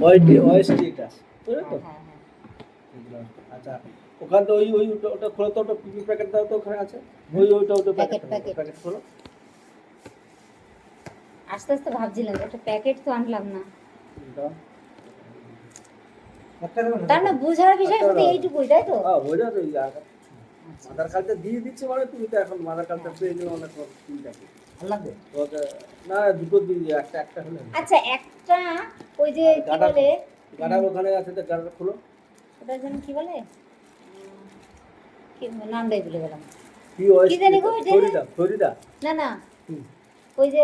OST এটা বুঝলে তো? হ্যাঁ হ্যাঁ এগুলো। আচ্ছা ওখানে তো ওটা খোলো তো, ওটা পিপি প্যাকেট দাও তো, ওখানে আছে ওইটা প্যাকেট প্যাকেট। প্যাকেট খোলো। আস্তে আস্তে ভাবছিলাম একটা প্যাকেট তো আনলাম না, দাও। তার না বোঝার বিষয় শুধু এইটুকুই, তাই তো? বোঝা তো আচ্ছা, মাদার কালচার দিয়ে দিচ্ছে মানে তুমি তো এখন মাদার কালচার পেয়ে গেলে অনেক চিন্তা কি লাগবে ওকে না দুটো দিয়ে দিও, একটা হলে হবে। আচ্ছা একটা ওই যে আর কি গাডার বলে গাডার ওখানে আছে তো গাডার খোলো। ওটা যেন কি বলে কি নামটাই ভুলে গেলাম। কি কি জানি গো ওইটা? ফ্লোরিডা না না হুম। ওই যে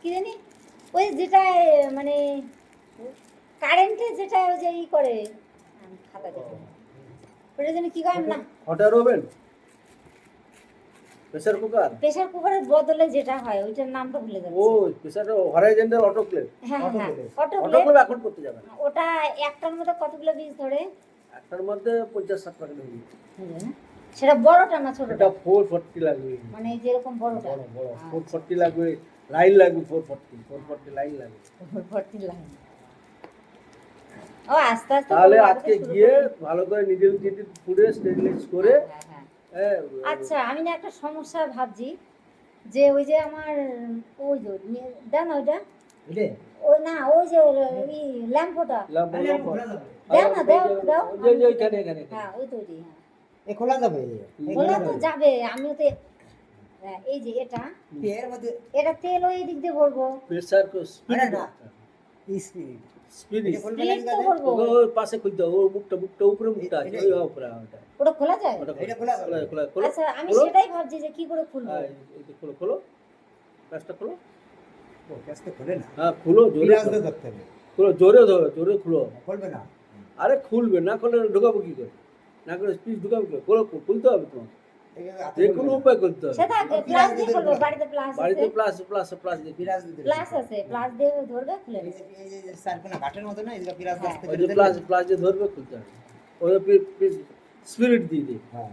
কি জানি ওই যেটা মানে কারেন্টে যেটা ওই যে ই করে খাতা দেখে ওটা যেন কি করেন না, হটার ওভেন, প্রেসার কুকার, প্রেসার কুকারের বদলে যেটা হয় ওইটার নামটা ভুলে ও যাচ্ছি। Pressure horizontal autoclave. হ্যাঁ হ্যাঁ অটোক্লেভ অটোক্লেভ। এখন করতে যাবে না, ওটা একটার মধ্যে কতগুলো বীজ ধরে? একটার মধ্যে 50-60 টাকা হয়ে যাবে। সেটা বড়টা না ছোটটা? এটা 440 লাগবে, মানে যেরকম বড়টা বড় বড় আচ্ছা। 440 লাগবে, লাইন লাগবে 440 লাইন লাগবে। ভর্তি লাইন। ও আস্তে আস্তে তাহলে করবো, আজকে শুরু গিয়ে করি। ভালো করে নিডল টিডল পুড়ে স্টেরিলাইজ করে হ্যাঁ, হ্যাঁ। হ্যাঁ, আচ্ছা আমি না একটা সমস্যা ভাবছি যে ওই যে আমার ওই যে দাও না ওইটা বুঝলে ওই না ওই যে ওই ল্যাম্পটা লাম্বা লাম্বা দাও না দাও একটু দাও যে এখানে এখানে হ্যাঁ ওই তৈরি হ্যাঁ এ খোলা যাবে খোলা তো যাবে আমিও তো হ্যাঁ, এই যে এটা এর মধ্যে এটা তেল ওই দিক দিয়ে ভরবো প্রেসার কো স্পিড আরে না। স্পিড স্পিড এটা খুলবে তেল তো লাগবে ভরবো ওই পাশে খুলতে হবে, ওর মুখটা উপরে মুখটা আছে ওই উপরে ওটা ওটা খোলা যায়? ওটা এটা খোলা যাবে। খোলা খোলা আচ্ছা আমি খোলো। সেটাই ভাবছি যে কি করে খুলবো। হ্যাঁ, এই যে খোলো খোলো প্লাসটা খোলো, ও কাজতে খোলে না হ্যাঁ খুলো জোরে বিলাস খোলো। দিয়ে ধরতে হবে খোলো জোরে ধরো, জোরে খুলো। খুলবে না আরে খুলবে না, খুলে ঢোকাবো কি করে, না করে স্পিড ঢোকাবো কি করে, খোলো খুলতে হবে তোমার, এইভাবে হাতে যে খুলবে কোনো না। উপায় করতে হবে। সেটা প্লাস দিয়ে খুলবো, বাড়িতে প্লাস বাড়িতে আছে, প্লাস দিয়ে পিরাজ দিয়ে দেবে। প্লাস আছে, প্লাস দিয়ে ধরবে খুলে এই নেবে। যে- এই যে চারকোনা ঘাটের মতো না এদিকে পিরাজ হ্যাঁ। আসতে ওই যে করে প্লাস দিয়ে ধরবে খুলতে হবে, ওই স্পিরিট দিয়ে দিই। হ্যাঁ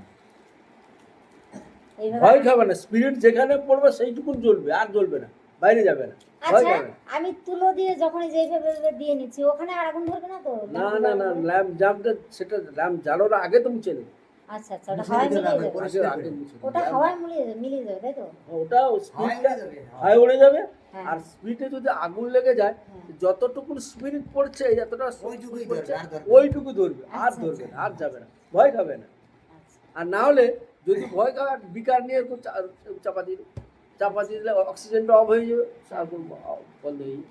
এইভাবে ভয় খাবে না, স্পিরিট যেখানে পড়বে সেইটুকু জ্বলবে, আর জ্বলবে না, বাইরে যাবে না, ভয় আচ্ছা খাবে না। আমি তুলো দিয়ে যখন এই যে এইভাবে দিয়ে নিচ্ছি ওখানে আর আগুন ধরবে না তো? না না না ল্যাম্প জামটা সেটা ল্যাম্প জ্বালোর আগে তো মুছে নেবে, আচ্ছা আচ্ছা ওটা হাওয়ায় মিলিয়ে যাবে, পরিষ্কার আগে করে। মুছে নেবে। ওটা হাওয়ায় মিলিয়ে যাবে তাই তো? ওটা হাওয়ায় স্পিডটা উড়ে যাবে। হাই উড়ে যাবে, হ্যাঁ। আর স্পিডে যদি আগুন লেগে যায় হ্যাঁ। যতটুকু স্পিরিট পড়ছে যতটা ওইটুকুই পড়ছে, ধরবে, আর ধরবে না। ওইটুকু ধরবে, আর আচ্ছা, ধরবে না, আর যাবে না, ভয় খাবে না। আচ্ছা আর না হলে যদি ভয় খাওয়ার বিকার নিয়ে একটু চাপা দিয়ে দিই, চাপা দিয়ে দিলে অক্সিজেনটা অফ হয়ে যাবে, আগুন বন্ধ হয়ে যাবে,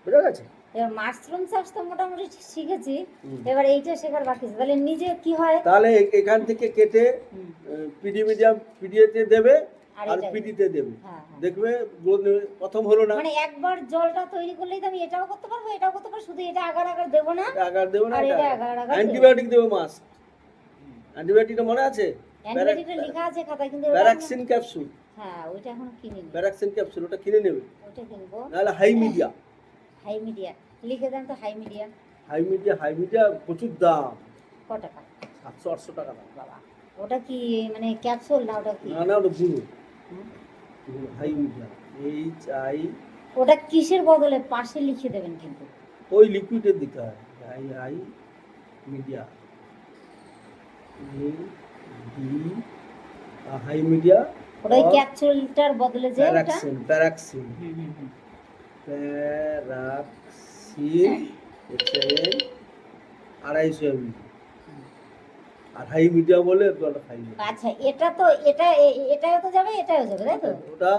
বুঝা গেছে? এবার মাশরুম চাষ তো মোটামুটি শিখেছি, হুম। এবার এইটা শেখার বাকি আছে। তাহলে নিজে কি হয়? তাহলে এখান থেকে কেটে হুম, পিডি মিডিয়াম পিডিএতে দেবে আর আর এটা পিডিতে দেবে, হ্যাঁ, হ্যাঁ। দেখবে growth নেবে। প্রথম হলো না, মানে একবার জলটা তৈরি করলেই তো আমি এটাও করতে পারবো এটাও করতে পারবো, শুধু এটা আগার আগার দেবো না আগার দেবে না, আর এটা আগার আগার দেবো। অ্যান্টিবায়োটিক দেবে মাস, অ্যান্টিবায়োটিকটা মনে আছে? অ্যান্টিবায়োটিকটা লেখা আছে খাতায় কিন্তু ওটা প্যারাক্সিন ক্যাপসুল, হ্যাঁ ওইটা এখনো কিনিনি, প্যারাক্সিন ক্যাপসুল ওটা কিনে নেবে, ওইটা কিনবো। নাহলে হাই মিডিয়া, হাই মিডিয়া লিখে দেন তো, হাই মিডিয়া হাই মিডিয়া প্রচুর দাম, ক টাকা? 700-800 টাকা দাম। বাবা ওটা কি মানে ক্যাপসুল না ওটা কি? না না ওটা গুঁড়ো, হুম? হাই মিডিয়া HI, ওটা কিসের বদলে পাশে লিখে দেবেন কিন্তু? ওই লিকুইডের দিতে হয়, হাই মিডিয়া, হাই মিডিয়া, ওটা ওই ক্যাপসুলটার বদলে যে ওটা প্যারাক্সিন প্যারাক্সিন হুম, হুম, হুম। প্যারাক্সিন হচ্ছে 250 ml, আর হাই মিডিয়া বলে ওটা হাই মিডিয়া। আচ্ছা এটা তো এটাও তো যাবে এটাও যাবে তাই তো? ওটা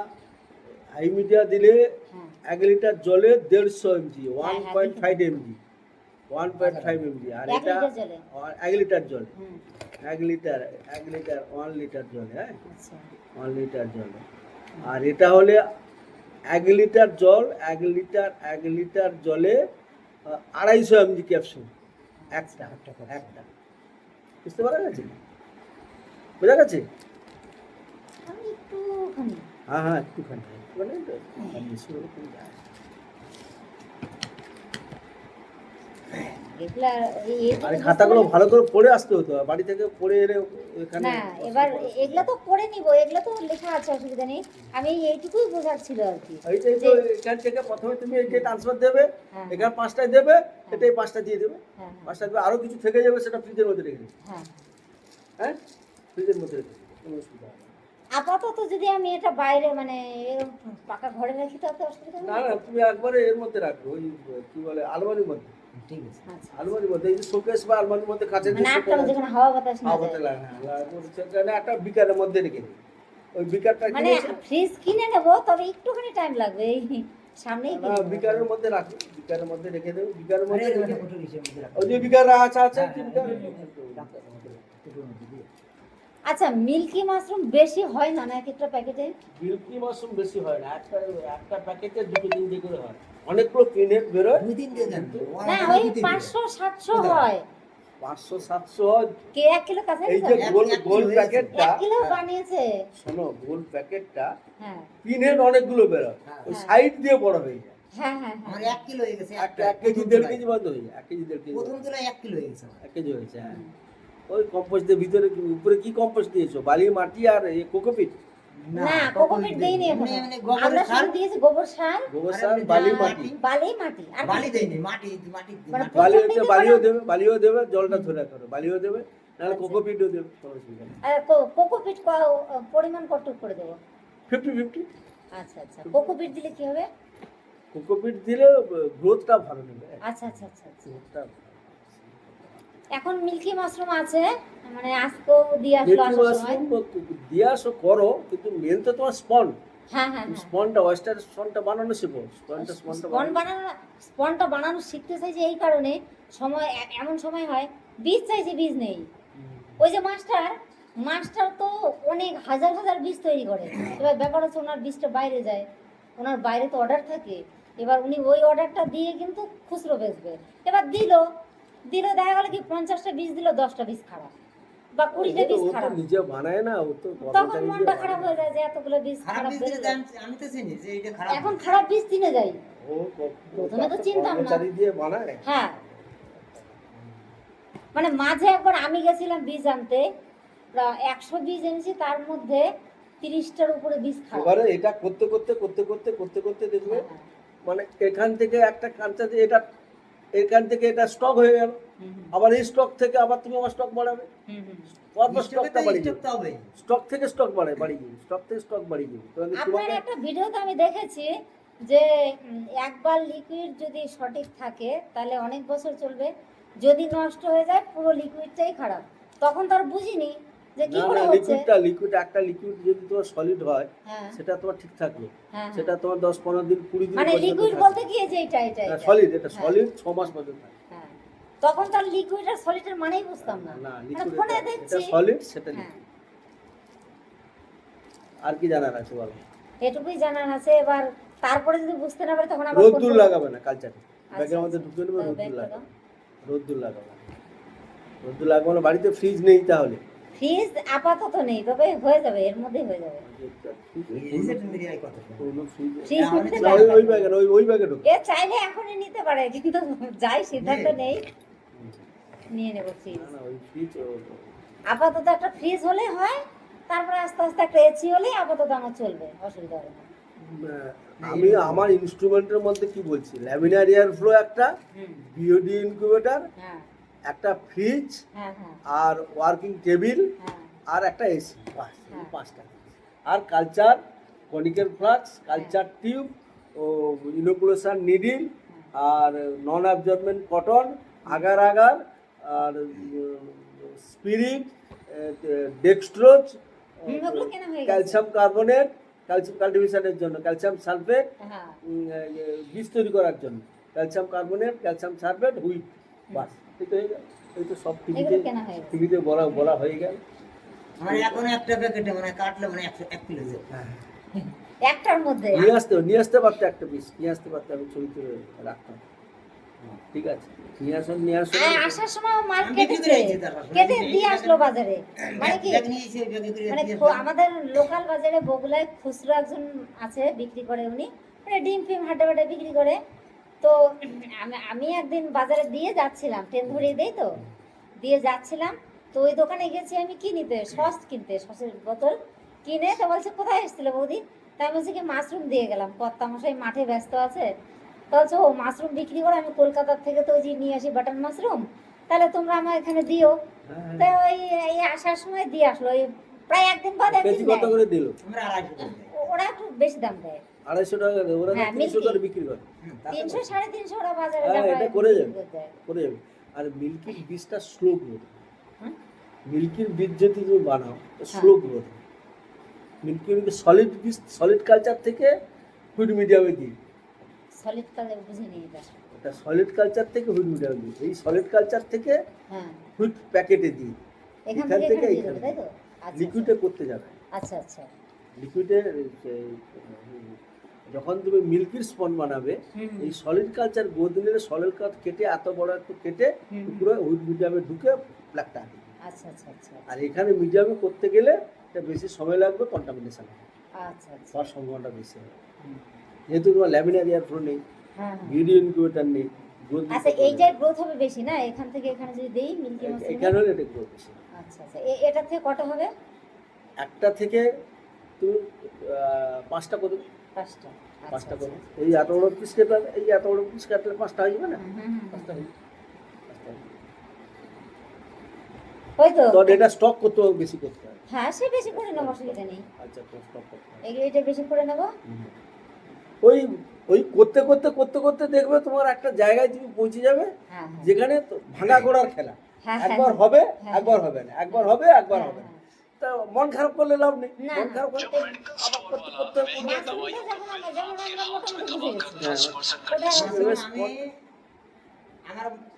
হাই মিডিয়া দিলে হ্যাঁ 1 লিটার জলে 150 mg, হ্যাঁ, 1.5 mg, 1.5 mg, আর 1 এটা লিটার জলে 1 লিটার জল, হুম 1 লিটার জলে, হ্যাঁ আচ্ছা 1 লিটার জলে, আর এটা হলে 1 লিটার জল, 1 লিটার জলে 250 mg ক্যাপসুল, একটা বুঝতে পারা গেছে, বোঝা গেছে? আমি একটুখানি হ্যাঁ একটুখানি মানে বেশি হলে কোনো যায় আসে না। এগুলা আর এই খাতাগুলো ভালো করে পড়ে আসতে হতো, বাড়ি থেকে পড়ে এলে এখানে না এবার এগুলা তো পড়ে নিব, এগুলা তো লেখা আছে, অসুবিধা নেই। আমি এইটুকুই বোঝাচ্ছিল আর কি। এইটাই তো, এখান থেকে প্রথমে তুমি এইটাই ট্রান্সফার দেবে, হ্যাঁ। এখানে 5টায় দেবে, এটাই 5টা দিয়ে দেবে, হ্যাঁ 5টা দেবে, আরো কিছু থেকে যাবে সেটা ফ্রিজের মধ্যে রেখে দেবে। হ্যাঁ। হ্যাঁ, ফ্রিজের মধ্যে রেখে দেবে, কোনো অসুবিধা হবে না। আপাতত যদি আমি এটা বাইরে মানে এরকম পাকা ঘরে রাখি তাতে অসুবিধা না নেই? না, তুমি একবারে এর মধ্যে রাখবে, ওই কি বলে আলমারির মধ্যে, ঠিক আছে। আচ্ছা, আলমারির মধ্যে, এই যে শোকেস বা আলমারির মধ্যে কাঁচের যে মানে শোকেস আটটা যেখানে হাওয়া বাতাস না আবতে যায়। লাগে, সেখানে একটা বিকারের মধ্যে রেখে দিই, ওই বিকারটা মানে কিনেছে ফ্রিজ কিনে নেব, তবে একটুখানি টাইম লাগবে, এই সামনেই না, কিনে নেবো। বিকারের মধ্যে রাখো, বিকারের মধ্যে রেখে দেবে, বিকারের মধ্যে আরে রেখে, ওটা ফটো ইসের মধ্যে রাখো। ওই যে বিকার আছে আছে হ্যাঁ, যে হ্যাঁ, বিকার, ফটোর মধ্যে দিয়ে। আচ্ছা, মিল্কি মাশরুম বেশি হয় না না এক একটা প্যাকেটে? মিল্কি মাশরুম বেশি হয় না, একটা প্যাকেটে 2-3 করে হয়, অনেকগুলো পিনেট বেরোয়, 2-3 দিয়ে দেন। না ওই 500-700 হয়। 500-700 হয়। কে 1 কিলো কাছে এই যে গোল এক গোল কিলো প্যাকেটটা, 1 কিলো বানিয়েছে। শোনো, গোল প্যাকেটটা হ্যাঁ পিনেট অনেকগুলো বেরোয়, হ্যাঁ। ওই সাইড দিয়ে বড় হয়ে যায়, হ্যাঁ হ্যাঁ আমার হ্যাঁ। 1 কিলো হয়ে গেছে। একটা 1 কেজি 1.5 কেজি বন্ধ হয়ে যায়, 1 কেজি 1.5 কেজি, প্রথম তোলায় 1 কিলো হয়ে গেছে আমার। 1 কেজি হয়েছে। হ্যাঁ, ওই কম্পোস্টের ভিতরে উপরে কি কম্পোস্ট দিয়েছো, বালি মাটি আর এই কোকোপিট, না কোকোপিট দেইনি এখন। এমনি গোবরের আমরা সার, শুধু দিয়েছি গোবর সার, গোবর আর সার, এমনি বালি ধান, মাটি, বালি মাটি আর বালি কিছু দেয়নি, নেই। মাটি মাটি মানে মাটি। বালি প্রথম হচ্ছে, দিকে বালিও মানে- দেবে, বালিও দেবে, জলটা ধরে করো, বালিও দেবে, নাহলে আচ্ছা। কোকোপিটও দেবে, কোনো অসুবিধা নেই। আর কোকোপিট পরিমাণ কতটুকু করে দেবো? 50-50। আচ্ছা আচ্ছা, কোকোপিট দিলে কি হবে? কোকোপিট দিলে গ্রোথটা ভালো নেবে, আচ্ছা আচ্ছা আচ্ছা আচ্ছা। গ্রোথটা এখন মিল্কি মাশরুম আছে, মানে আজকেও দিয়ে আসলো মিল্কি আসার সময়। মাশরুম দিয়ে আসো করো, কিন্তু মেন তো তোমার স্পন, হ্যাঁ হ্যাঁ হ্যাঁ। স্পনটা ওয়েস্টার স্পনটা বানানো শেখো, স্পনটা স্পনটা বানানো শিখতে চাইছি এই কারণে, সময় এমন সময় হয় বীজ চাইছি, বীজ নেই। ওই যে মাস্টার তো অনেক হাজার হাজার বীজ তৈরি করে, এবার ব্যাপার হচ্ছে ওনার বীজটা বাইরে যায়, ওনার বাইরে তো অর্ডার থাকে, এবার উনি ওই অর্ডারটা দিয়ে কিন্তু খুচরো বেচবে। এবার দিল দেখা গেল কি 50টা বীজ দিল, 10টা বীজ খারাপ বা 20টা বীজ ও তো খারাপ, নিজে বানায় না, ও তো তখন কর্মচারী মনটা দিয়ে খারাপ বানায়। হয়ে যায় যে এতগুলো বীজ খারাপ খারাপ বীজ দিলে বেচলো। দেন, আমি তো চিনি যে এটা খারাপ। এখন খারাপ বীজ কিনে যাই। ও প্রথমে তো চিনতাম না। কর্মচারী দিয়ে বানায়। হ্যাঁ, মানে মাঝে একবার আমি গেছিলাম বীজ আনতে, প্রায় 100 বীজ এনেছি, তার মধ্যে 30টার উপরে বীজ খারাপ। এবারে এটা করতে দেখবে, হ্যাঁ, মানে এখান থেকে একটা কাঁচা দিয়ে এটা, এখান থেকে এটা স্টক হয়ে গেল, হুম, হুম, আবার এই স্টক থেকে আবার তুমি আমার স্টক বাড়াবে, হুম, হুম। পরপর স্টকে স্টকটা তো বাড়িয়ে স্টক তো হবে। স্টক থেকে স্টক বাড়িয়ে দিবে, স্টক থেকে স্টক বাড়িয়ে দিবে, আপনার তোমাকে একটা ভিডিওতে আমি দেখেছি যে একবার লিকুইড যদি সঠিক থাকে তাহলে অনেক বছর চলবে, যদি নষ্ট হয়ে যায় পুরো লিকুইডটাই খারাপ। তখন তো আর বুঝিনি যে কি না করে না, হচ্ছে। লিকুইড একটা লিকুইড যদি তোমার সলিড হয়, হ্যাঁ সেটা তোমার ঠিক থাকলো, হ্যাঁ, সেটা তোমার 10-15 দিন 20 দিন মানে লিকুইড বলতে কি এই যে এটা সলিড, এটা হ্যাঁ, সলিড 6 মাস পর্যন্ত থাকে। হ্যাঁ। তখন তার লিকুইড আর সলিডের মানেই বুঝতাম না, না, মানে লিকুইড ফোনে এটা দেখছি। সলিড, সেটা হ্যাঁ, liquid। আর কি জানার আছে বলো? এটুকুই জানার আছে। এবার তারপরে যদি বুঝতে না পারি তখন আবার রোদ্দুর লাগাবে না কালচারে, ব্যাগের মধ্যে আচ্ছা, ঢুকে নেবে, তো রোদ্দুর ব্যাগটা লাগাবে দাও। না। রোদ্দুর লাগাবে না, রোদ্দুর লাগাবে না। বাড়িতে ফ্রিজ নেই তাহলে ফ্রিজ আপাতত নেই, তবে হয়ে যাবে, এর মধ্যেই হয়ে যাবে। এই যে তুমি এই কথা বলো। ফ্রিজ আমাদের নিতে না, পারবে ওই না। ব্যাগে ওই ব্যাগে ঢুকে। এ চাইলে এখনই নিতে পারে, কিন্তু যাই সিদ্ধান্ত নেই, নিয়ে নেব ফ্রিজ। না না, ওই ফ্রিজ আপাতত একটা ফ্রিজ হলে হয়, তারপরে আস্তে আস্তে একটা এসি হলে আপাতত আমার চলবে, অসুবিধা হবে না। আমি আমার ইনস্ট্রুমেন্টের মধ্যে কি বলছি, ল্যামিনার এয়ার ফ্লো একটা, বিওডি ইনকিউবেটর, হ্যাঁ একটা ফ্রিজ, হ্যাঁ হ্যাঁ আর ওয়ার্কিং টেবিল, হ্যাঁ আর একটা এসি, বাস, এই হ্যাঁ। 5টা। আর culture, conical flask, culture tube, ও ইনোকুলেশন নিডিল, আর নন অ্যাবজর্বেন্ট কটন, আগার, আর স্পিরিট, ডেক্সট্রোজ, ওগুলো কেনা হয়ে গেছে। ক্যালসিয়াম কার্বনেট, ক্যালসিয়াম কাল্টিভেশনের জন্য, ক্যালসিয়াম সালফেট, হ্যাঁ বীজ তৈরি করার জন্য, calcium carbonate, calcium sulphate, wheat, বাস, এই তো হয়ে গেল। এই তো সব এগুলো কেনা হয়ে গেছে। টিভিতে বলা হয়ে গেল। মানে এখন একটা প্যাকেটে মানে কাটলে মানে 1 কিলো যাবে। একটার মধ্যে নিয়ে আসতে পারতো একটা পিস, নিয়ে আসতে পারতো, আমি ছবি তুলে রাখতাম। ঠিক আছে, নিয়ে আসুন। আসার সময় মাল আমি বিক্রি কেটেছে, করে আইছি তার পাশে। কেটে দিয়ে আসলো বাজারে। মানে কি ব্যাগ নিয়ে এসে ওই ব্যাগে করে মানে দিয়ে আমাদের লোকাল বাজারে বগুলায় খুচরো একজন আছে, বিক্রি করে উনি, মানে ডিম ফিম হাটে বিক্রি করে। তো আমি একদিন বাজারে দিয়ে যাচ্ছিলাম, ট্রেন ধরিয়ে দেই তো, দিয়ে যাচ্ছিলাম, তো ওই দোকানে গেছি আমি কি নিতে, সস কিনতে, সসের বোতল কিনে। তো বলছে কোথায় এসেছিল বৌদি, তাই বলছে কি মাশরুম দিয়ে গেলাম, কর্তামশাই মাঠে ব্যস্ত আছে। তো বলছে ও মাশরুম বিক্রি করে, আমি কলকাতার থেকে তো ওই যে নিয়ে আসি বাটন মাশরুম, তাহলে তোমরা আমার এখানে দিও। হ্যাঁ, তো ওই এই আসার সময় দিয়ে আসলো, ওই প্রায় একদিন বাদ একদিন কেজি কত দেয়। করে দিল? আমরা 250 করে দিই। ওরা একটু বেশি দাম দেয়, 250 টাকা দেয়, ওরা হ্যাঁ, 300 মিল্কি। করে বিক্রি করে। তাতে 300 350 ওরা বাজারে হ্যাঁ, যাবে এটা করে যাবে। দেয়। করে যাবে। আর মিল্কির বীজটা স্লো গ্রোথ। হুম? মিল্কির বীজ যদি তুমি বানাও স্লো গ্রোথ। মিল্কির সলিড বীজ, সলিড কালচার থেকে হুইট মিডিয়ামে দিই। সলিড কালার বুঝিনি এটা। এটা সলিড কালচার থেকে হুইট মিডিয়ামে দিই, এই সলিড কালচার থেকে হ্যাঁ, হুইট প্যাকেটে দিই। এখান এখান থেকে থেকে এখানে দিয়ে এখানে। দেবে, তাই তো? আচ্ছা লিকুইডে করতে যাবে। আচ্ছা আচ্ছা। লিকুইডে যখন তুমি মিল্কির স্পন বানাবে, হুম, হুম, এই সলিড কালচার গোদিনের সলিড কালচার কেটে এত বড় একটু কেটে হুম, হুম। পুরো হুইট মিডিয়ামে ঢুকে ব্ল্যাকটা আনি। আচ্ছা আচ্ছা আচ্ছা আর এখানে মিডিয়ামে করতে গেলে এটা বেশি সময় লাগবে, কন্টামিনেশন হবে, আচ্ছা আচ্ছা। হওয়ার সম্ভাবনাটা বেশি হবে। যেহেতু তোমার ল্যামিনার এয়ারফ্লো নেই, হ্যাঁ হ্যাঁ। ভিডিও ইনকিউবেটার নেই, growth আচ্ছা, দিতে এইটার পারবে গ্রোথ হবে বেশি না, এখান থেকে এখানে যদি দেই মিল্কি না। মাশরুম। এখানে হলে এটা গ্রোথ বেশি। আচ্ছা আচ্ছা, এটা থেকে কটা হবে? একটা থেকে তুমি 5টা করে, 5টা। 5টা করে। এই এত বড় পিস কাটলে, এই এত বড় পিস কাটলে 5টা হয়ে যাবে না? 5টা হয়ে যাবে। 5টা হয়ে যাবে। ওই তো। তো এটা স্টক করতে হবে, বেশি করতে হবে। হ্যাঁ, সে বেশি করে নেবো, অসুবিধা নেই। আচ্ছা, তো স্টক করতে হবে। এটা বেশি করে নেবো। ওই ওই করতে করতে করতে করতে দেখবে তোমার একটা জায়গায় তুমি পৌঁছে যাবে হ্যাঁ হ্যাঁ। যেখানে ভাঙা গোড়ার খেলা, হ্যাঁ, একবার হ্যাঁ, হবে, হ্যাঁ, একবার হবে না, একবার হবে, একবার হ্যাঁ, হবে না। হ্যাঁ। তা মন খারাপ করলে লাভ নেই, না, মন না। খারাপ করতে আবার করতে করতে মাশরুমটা যেমন আমরা মোটামুটি বুঝে গেছি। হ্যাঁ, ওটা মাশরুম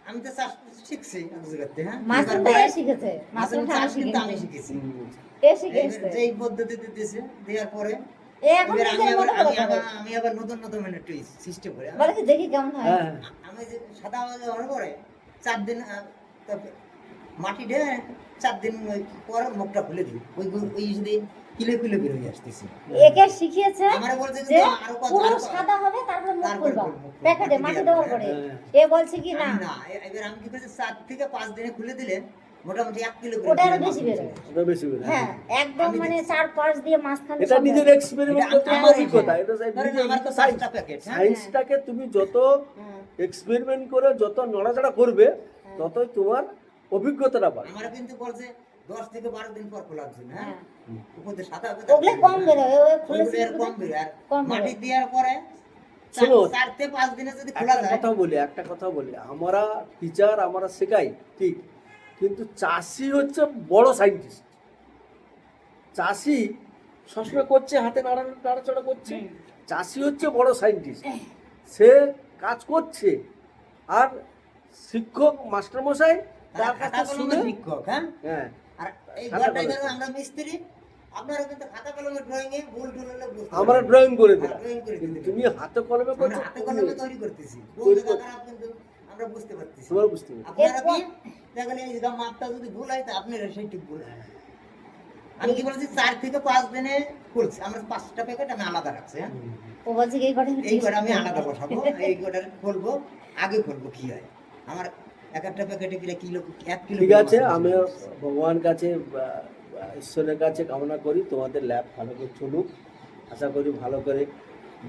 আমি তো চাষ শিখছি এক জায়গাতে, হ্যাঁ। মাশরুমটা এবার এ শিখেছে, মাশরুম মাশরুমটা চাষ আমি কিন্তু আমি শিখিনি। শিখেছি। এ শিখেছে। যে এই পদ্ধতিতে দিয়েছে, দেওয়ার পরে এ এখন এবার নিজের মতো করে করে। আমি আবার নতুন নতুন মানে একটু সিস্টেম করে বলে কি দেখি কেমন হয়। হ্যাঁ, আমি যে সাদা হওয়ার পরে 4 দিন মাটি ঢেলে 4 দিন পর মুখটা খুলে দিই, ওই যদি কিলো কিলো বের হয়ে আসতেছি। একে শিখিয়েছে আমার বলছে যে আরো কত পুরো আরো কত- সাদা হবে, তারপরে মুখ তারপরে খুলবা মুখ খুলবা। প্যাকেটে মাটি দেওয়ার পরে। এ বলছে কি না, আমি না এবার আমি কি করেছি 4 থেকে 5 দিনে খুলে দিলে মোটামুটি 1 কিলো ওটা আরো করে বেশি বেরোবে। ওটা বেশি বের হয়। হ্যাঁ, একদম আমি মানে দেখছি। 4-5 দিয়ে মাঝখানে এটা সব নিজের বেরোবে। এক্সপেরিমেন্ট এটা করতে আমার হবে, অভিজ্ঞতা। এটা ধরেন আমার তো সায়েন্স, 5টা প্যাকেট, হ্যাঁ। সায়েন্সটাকে তুমি যত হ্যাঁ, এক্সপেরিমেন্ট করে যত নড়াচড়া করবে ততই তোমার অভিজ্ঞতাটা বাড়বে। আমার কিন্তু বলছে 10 থেকে 12 দিন পর খোলার জন্য, হ্যাঁ। হ্যাঁ। উপর দিয়ে সাদা হবে, ওগুলো কম বেরোবে, ওই খুলেছি ওইগুলো এর কম বেরোয়। আর কম মাটি বেরোয়। দেওয়ার পরে শোনো, 4 থেকে 5 দিনে যদি খোলা একটা যায়, কথা বলি, আমরা টিচার, আমরা শেখাই ঠিক, কিন্তু চাষি হচ্ছে বড় সায়েন্টিস্ট। চাষি সবসময় করছে, হাতে নাড়াচড়া করছে। চাষি হচ্ছে বড় সায়েন্টিস্ট, সে কাজ করছে। আর শিক্ষক মাস্টারমশাই তার খাতা কাছে কলমে শুনে, শিক্ষক, হ্যাঁ। হ্যাঁ, আর এই খাতা ঘরটাই কলমে। ধরুন আমরা মিস্ত্রি, আপনারা কিন্তু খাতা কলমে ড্রয়িং এ ভুল টুল হলে বুঝতে আমরা পারবেন। ড্রয়িং করে হ্যাঁ, দিলাম, drawing করে কিন্তু দিলাম। তুমি হাতে কলমে আমরা করছো, হাতে কলমে তৈরি করতেছি, ভুল তৈরি জায়গা কর- খারাপ কিন্তু আমরা বুঝতে পারতেছি। তোমার বুঝতে হবে। আপনারা কি দেখেন এই জায়গা মাপটা যদি ভুল হয় তা আপনারা সেইটুক ভুল হয়। আমি কি বলছি 4 থেকে 5 দিনে খুলছি, আমরা 5টা প্যাকেট আমি আলাদা রাখছি, হ্যাঁ। ও বলছে কি এই ঘরে এই করে আমি আলাদা বসাবো, এই করে খুলবো, আগে খুলবো কি হয়। আমার এক একটা প্যাকেটে কিলো 1 কিলো ঠিক আছে, মাছ আমি আছে। ভগবান কাছে ঈশ্বরের কাছে কামনা করি তোমাদের ল্যাব ভালো করে চলুক। আশা করি ভালো করে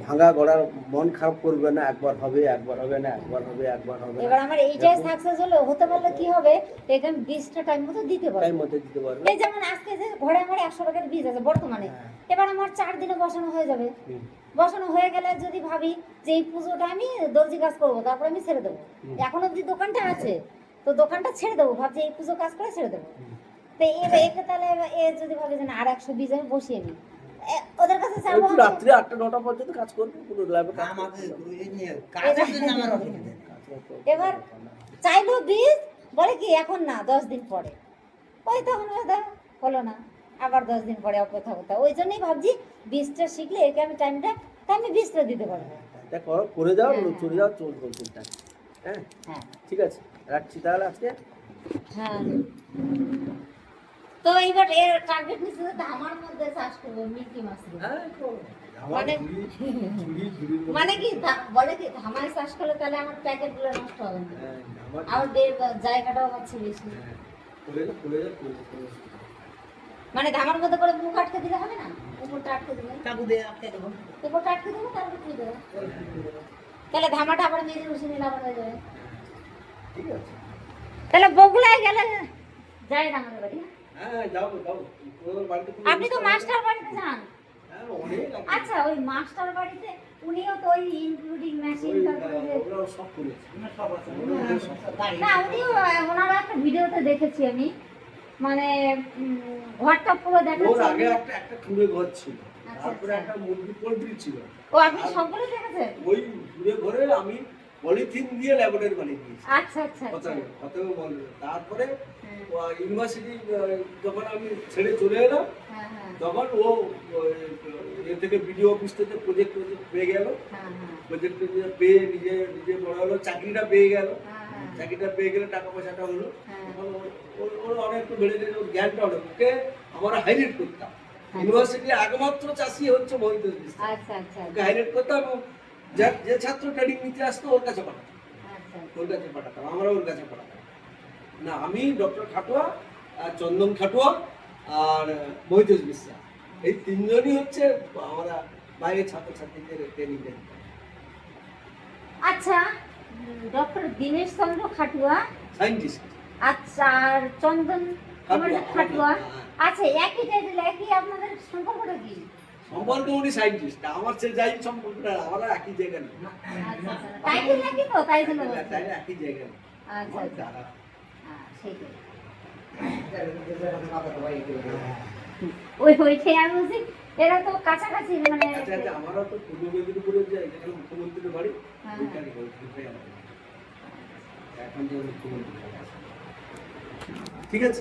ভাঙা গড়ার মন খারাপ করবে না, একবার হবে, একবার হবে না, একবার হবে, একবার হবে এবার না, আমার এইটাই সাকসেস হলো, হতে পারলে কি হবে, এটা আমি বীজটা টাইম মতো দিতে পারবো। টাইম মতো দিতে পারবে। এই যেমন আজকে যে ঘরে আমার 100 প্যাকেট বীজ আছে বর্তমানে, হ্যাঁ। এবার আমার 4 দিনে বসানো হয়ে যাবে। হুম, বসানো হয়ে গেলে যদি ভাবি যে এই পুজোটা আমি দর্জি কাজ করবো, তারপর আমি ছেড়ে দেবো। হুম। এখন অব্দি দোকানটা আছে, তো দোকানটা ছেড়ে দেবো, ভাবছি এই পুজো কাজ করে ছেড়ে দেবো। হুম। তো একে তাহলে এ যদি ভাবে যে না আর 100 বীজ আমি বসিয়ে নিই, ওদের কাছে চাবো একটু রাত্রি 8টা-9টা পর্যন্ত কাজ করবে, পুরো ল্যাবে কাজ আমাকে করবে। এই নিয়ে কাজের জন্য আমার অসুবিধা নেই। এবার চাইলো বীজ, বলে কি এখন না 10 দিন পরে, ওই তখন হলো না, আবার 10 দিন পরে অপেক্ষা করতে হবে। ওই জন্যই ভাবছি বীজটা শিখলে একে আমি টাইমটা, তাই আমি বীজটা দিতে পারবো। এটা করো, করে যাও, হ্যাঁ, চলে যাও, চলবে চিন্তা নেই। হ্যাঁ, হ্যাঁ ঠিক আছে, রাখছি তাহলে আজকে। হ্যাঁ। তো এইবার এর টার্গেট নিচ্ছে যে আমার মধ্যে চাষ করবো মিল্কি মাশরুম। হ্যাঁ, করো। আমার মানে- ঝুড়ির মধ্যে- মানে কি বলে কি ধামায় চাষ করলে তাহলে আমার প্যাকেট গুলো নষ্ট হবে না, হ্যাঁ, আমার আর জায়গাটাও পাচ্ছে বেশি। হ্যাঁ, করে যা, করে যা, করে যা, করে যা। মানে ধামার মধ্যে করে মুখ আটকে দিলে হবে না, উপরটা আটকে দিলে, কাকু দিয়ে আটকে দেবো। উপরটা আটকে দেবো, তারপরে তুই দেবো, তাহলে ধামাটা আবার মেজে বসে নিলে আবার হয়ে যাবে। ঠিক আছে। তাহলে বগুড়ায় গেলে যাই না আমাদের বাড়ি। হ্যাঁ, যাবো, যাবো। ওদের বাড়িতে কোনো আপনি তো অনুষ্ঠান মাস্টার বাড়িতে যান। হ্যাঁ, অনেক আছে। আচ্ছা, ওই মাস্টার বাড়িতে উনিও তো ওই ইনক্লুডিং মেশিন, ওই, তারপরে যে- ওরাও সব করেছে। সব আছে। দাঁড়িয়ে। না উনিও ওনারা একটা ভিডিওতে দেখেছি আমি, মানে ঘরটা পুরো ওর দেখাচ্ছে। আগে একটা ঠুঁড়ে ঘর ছিল, আচ্ছা, তারপরে আচ্ছা। একটা মুরগি পোল্ট্রি ছিল। ও আপনি সবগুলো দেখেছেন? ওই ঠুঁড়ে ঘরে আমি পলিথিন দিয়ে ল্যাবরেটরি বানিয়ে দিয়েছি। আচ্ছা আচ্ছা আচ্ছা। কথাও বলবে। তারপরে হ্যাঁ, ইউনিভার্সিটি যখন আমি ছেড়ে চলে এলাম, হ্যাঁ, হ্যাঁ, তখন ও এ থেকে বিডিও অফিস থেকে প্রজেক্ট পেয়ে গেল। হ্যাঁ, হ্যাঁ, প্রজেক্ট পেয়ে নিজে নিজে বড় হলো, চাকরিটা পেয়ে গেল। হ্যাঁ, হ্যাঁ, চাকরিটা পেয়ে গেলে টাকা পয়সাটা হলো। হ্যাঁ। তখন ওর অনেক একটু বেড়ে গেছে, ওর জ্ঞানটা অনেক। ওকে আমরা হাইলাইট করতাম। ইউনিভার্সিটি একমাত্র চাষি হচ্ছে মহিদুল ইসলাম। আচ্ছা আচ্ছা ওকে হাইলাইট করতাম এবং যে ছাত্র ট্রেনিং নিতে আসতো ওর কাছে পাঠাতাম, আচ্ছা ওর কাছে পাঠাতাম, আমরা ওর কাছে পাঠাতাম। না, আমি ডক্টর খাটুয়া, আর চন্দন খাটুয়া, আর মহিদুল বিশ্বাস, এই তিনজনই হচ্ছে আমরা বাইরে ছাত্রছাত্রীদের ট্রেনিং দেন। আচ্ছা। ডক্টর দীনেশ চন্দ্র খাটুয়া, সায়েন্টিস্ট। আচ্ছা, আর চন্দন খাটুয়া, খাটুয়া, হ্যাঁ। আচ্ছা, একই টাইটেল, একই, আপনাদের সম্পর্কটা কি? সম্পর্কে উনি সায়েন্টিস্ট, আমার সে যাই সম্পর্কটা আমরা একই জায়গা নেই। আচ্ছা আচ্ছা, টাইটেল একই তো, তাই জন্য বলছি। তাই একই জায়গা নেই। আচ্ছা আচ্ছা, সেইটাই। ওইটাই আমি বলছি, এরা তো কাছাকাছি, মানে আচ্ছা আচ্ছা, আমারও তো পূর্ব মেদিনীপুরে যে যেখানে মুখ্যমন্ত্রীর বাড়ি, হ্যাঁ, ওইখানে ওইটাই আমাদের। এখন যে মুখ্যমন্ত্রী আছে। ঠিক আছে।